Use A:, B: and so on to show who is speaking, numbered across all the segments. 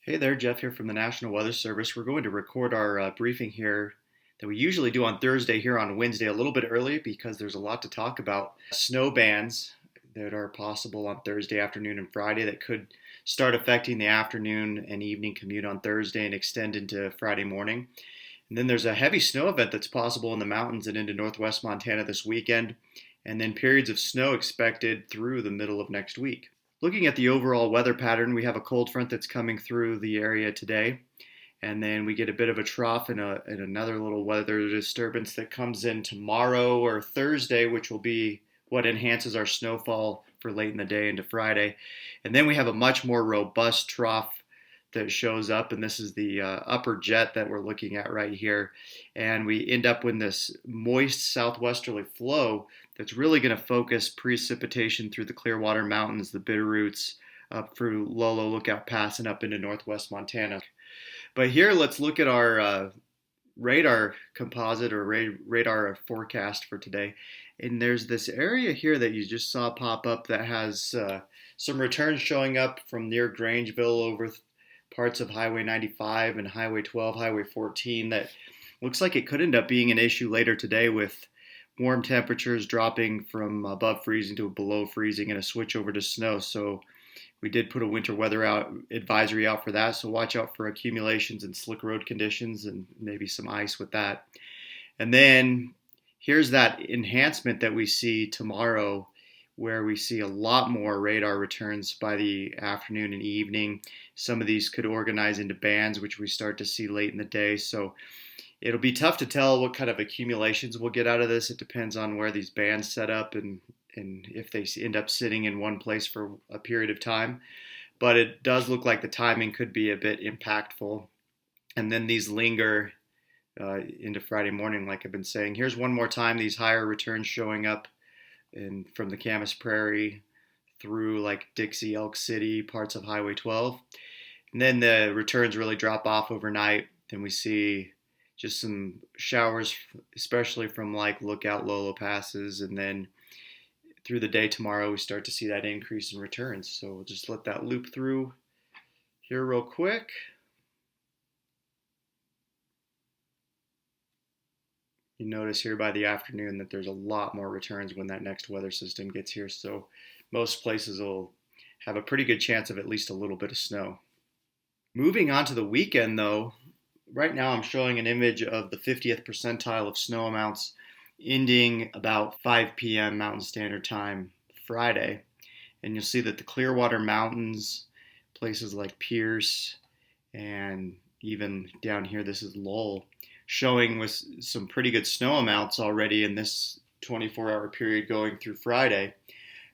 A: Hey there, Jeff here from the National Weather Service. We're going to record our briefing here that we usually do on Thursday here on Wednesday a little bit early because there's a lot to talk about. Snow bans that are possible on Thursday afternoon and Friday that could start affecting the afternoon and evening commute on Thursday and extend into Friday morning. And then there's a heavy snow event that's possible in the mountains and into northwest Montana this weekend, and then periods of snow expected through the middle of next week. Looking at the overall weather pattern, we have a cold front that's coming through the area today, and then we get a bit of a trough and another little weather disturbance that comes in tomorrow or Thursday, which will be what enhances our snowfall for late in the day into Friday. And then we have a much more robust trough that shows up, and this is the upper jet that we're looking at right here. And we end up with this moist southwesterly flow that's really going to focus precipitation through the Clearwater Mountains, the Bitterroots, up through Lolo Lookout Pass and up into northwest Montana. But here, let's look at our radar composite or radar forecast for today. And there's this area here that you just saw pop up that has some returns showing up from near Grangeville over parts of Highway 95 and Highway 12, Highway 14 that looks like it could end up being an issue later today with warm temperatures dropping from above freezing to below freezing and a switch over to snow. So we did put a winter weather advisory out for that. So watch out for accumulations and slick road conditions and maybe some ice with that. And then here's that enhancement that we see tomorrow, where we see a lot more radar returns by the afternoon and evening. Some of these could organize into bands, which we start to see late in the day. So it'll be tough to tell what kind of accumulations we'll get out of this. It depends on where these bands set up and if they end up sitting in one place for a period of time. But it does look like the timing could be a bit impactful. And then these linger into Friday morning, like I've been saying. Here's one more time, these higher returns showing up from the Camas Prairie through like Dixie, Elk City, parts of Highway 12. And then the returns really drop off overnight. Then we see just some showers, especially from like Lookout Lolo passes. And then through the day tomorrow, we start to see that increase in returns. So we'll just let that loop through here real quick. You notice here by the afternoon that there's a lot more returns when that next weather system gets here. So most places will have a pretty good chance of at least a little bit of snow. Moving on to the weekend though, right now I'm showing an image of the 50th percentile of snow amounts ending about 5 p.m. Mountain Standard Time Friday. And you'll see that the Clearwater Mountains, places like Pierce, and even down here, this is Lowell, showing with some pretty good snow amounts already in this 24-hour period going through Friday.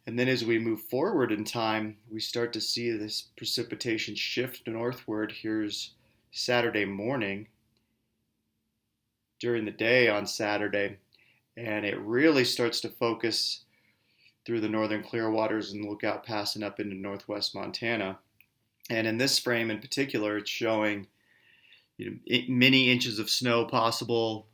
A: And then as we move forward in time, we start to see this precipitation shift northward. Here's Saturday morning, during the day on Saturday, and it really starts to focus through the northern Clearwaters and Lookout Pass and up into northwest Montana. And in this frame in particular, it's showing many inches of snow possible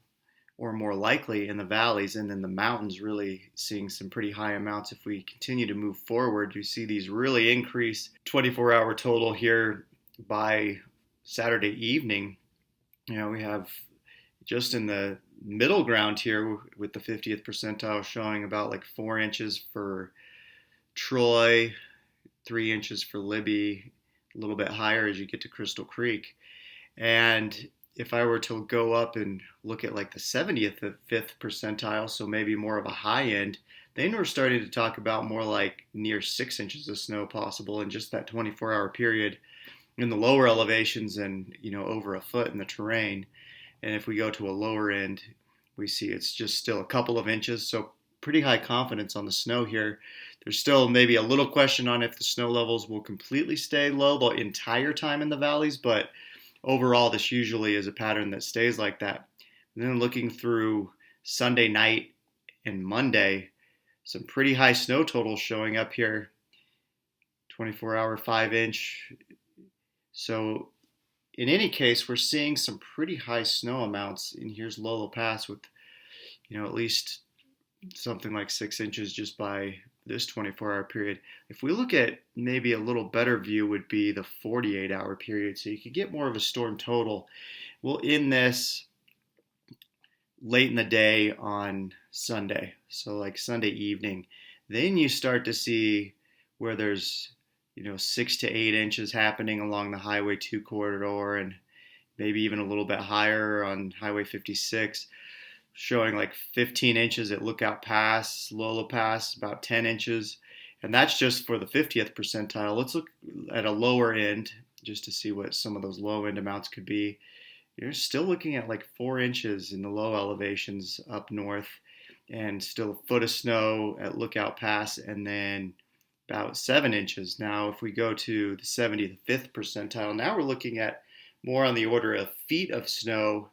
A: or more likely in the valleys, and then the mountains really seeing some pretty high amounts. If we continue to move forward, you see these really increase 24-hour total here by Saturday evening. We have just in the middle ground here with the 50th percentile showing about like 4 inches for Troy, 3 inches for Libby, a little bit higher as you get to Crystal Creek. And if I were to go up and look at like the 75th percentile, so maybe more of a high end, then we're starting to talk about more like near 6 inches of snow possible in just that 24-hour period in the lower elevations and, over a foot in the terrain. And if we go to a lower end, we see it's just still a couple of inches. So pretty high confidence on the snow here. There's still maybe a little question on if the snow levels will completely stay low the entire time in the valleys, but overall, this usually is a pattern that stays like that. And then looking through Sunday night and Monday, some pretty high snow totals showing up here. 24-hour, 5-inch. So in any case, we're seeing some pretty high snow amounts. And here's Lolo Pass with, at least something like 6 inches just by this 24-hour period. If we look at maybe a little better view would be the 48-hour period, so you could get more of a storm total. We'll end this late in the day on Sunday, so like Sunday evening. Then you start to see where there's 6 to 8 inches happening along the Highway 2 corridor, and maybe even a little bit higher on Highway 56, showing like 15 inches at Lookout Pass, Lola Pass, about 10 inches. And that's just for the 50th percentile. Let's look at a lower end just to see what some of those low end amounts could be. You're still looking at like 4 inches in the low elevations up north, and still a foot of snow at Lookout Pass, and then about 7 inches. Now, if we go to the 75th percentile, now we're looking at more on the order of feet of snow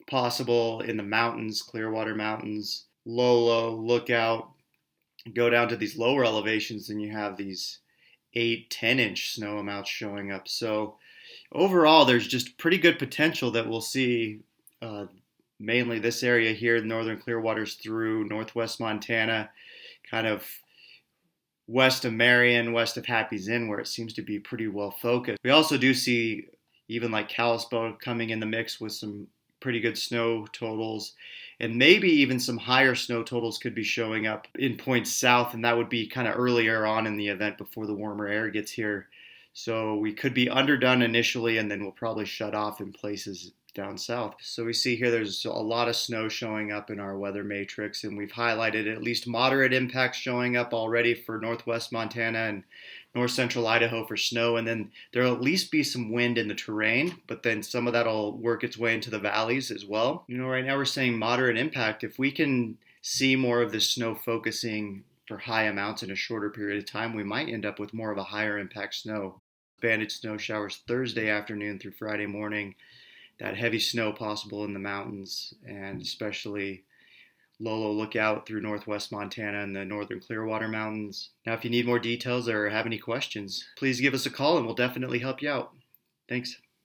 A: possible in the mountains, Clearwater Mountains, Lolo, Lookout. Go down to these lower elevations, and you have these 8, 10-inch snow amounts showing up. So overall, there's just pretty good potential that we'll see mainly this area here, northern Clearwaters through northwest Montana, kind of west of Marion, west of Happy's Inn, where it seems to be pretty well focused. We also do see even like Kalispell coming in the mix with some pretty good snow totals, and maybe even some higher snow totals could be showing up in points south, and that would be kind of earlier on in the event before the warmer air gets here. So we could be underdone initially, and then we'll probably shut off in places down south. So we see here there's a lot of snow showing up in our weather matrix, and we've highlighted at least moderate impacts showing up already for northwest Montana and north central Idaho for snow, and then there'll at least be some wind in the terrain, but then some of that'll work its way into the valleys as well. Right now we're saying moderate impact. If we can see more of this snow focusing for high amounts in a shorter period of time, we might end up with more of a higher impact snow. Banded snow showers Thursday afternoon through Friday morning. That heavy snow possible in the mountains, and especially Lolo Lookout through northwest Montana and the northern Clearwater Mountains. Now, if you need more details or have any questions, please give us a call and we'll definitely help you out. Thanks.